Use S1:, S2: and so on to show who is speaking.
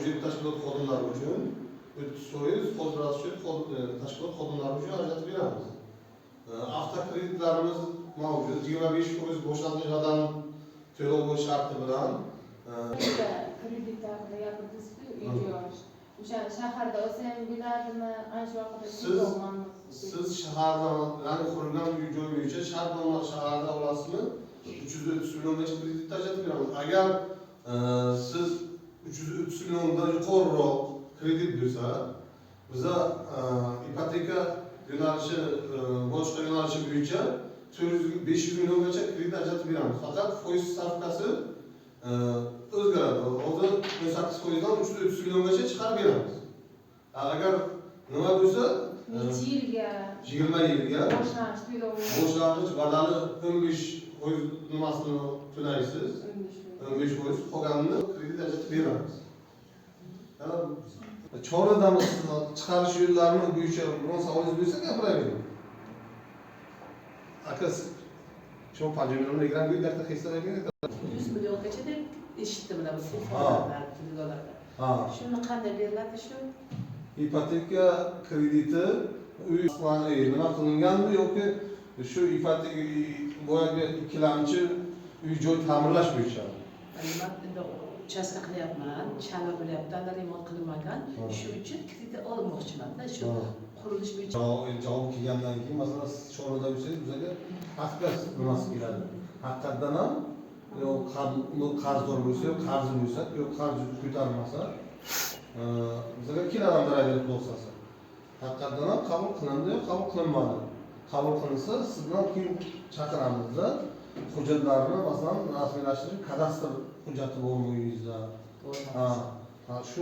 S1: mavjud tashkilot xodimlari uchun 30% qo'zg'atish tashkilot xodimlari uchun ajratib beramiz. Avtokreditlarimiz mavjud. 25% boshlatilgan to'lov sharti bilan
S2: kredit haqida gapirdik-ku, uy-joy. O'sha shaharda olsa ham bo'ladimi? Ana shu haqida
S1: siz shaharda, ya'ni qurilgan uy-joy bo'yicha shaharda olasizmi? 330 milliongacha kredit ajratib beramiz. Agar siz 330 milliondan yuqoriroq kredit bo'lsa, biza ipoteka yo'nalishi, boshqa yo'nalishi bo'yicha 500 milliongacha kredit ajratib beramiz. Faqat foiz stavkasi o'zgaradi. Hozir 18%dan 330 milliongacha chiqarib beramiz. Agar nima bo'lsa,
S2: necha yilga?
S1: 20 yilga boshlang'ich badali 15% nimasini to'laysiz. 15%, qolganini kredit ajratib beramiz. Choradamiz chiqarish yo'llarini bo'yicha biron savolingiz bo'lsa gapiravering. Aka, shu 5 million ekran go'ydakda hisoblayman.
S3: 100 milliongacha deb eshitdim mana bu telefonlar, telefonlarda. Shuni qanday beriladi shu?
S1: Ipoteka krediti uy nima qilinganmi yoki shu ipoteka boyagi ikkilamchi uy-joy ta'mirlash bo'yicha?
S3: Men endi uchastka qilyapman, chala bo'lyapti, hali remont qilinmagan. Shu uchun kredit olmoqchiman-da, shu qurilish bo'yicha.
S1: Javob kelgandan keyin, masalan, siz chorada bo'lsangiz, bizga haqiqat nimasi keladi. Haqiqatdan ham qarzdor bo'lsa, qarzi bo'lsa, yo'q qarz ko'tarmasa, bizga keladi rayonga to'xtasa. Haqiqatdan ham qabul qilindi yoki qabul qilinmadi. Qabul qilinsa, sizdan keyin chaqiramiz-da, hujjatlarni masalan rasmiylashtirish, kadastr hujjati bormi uyingizda? Shu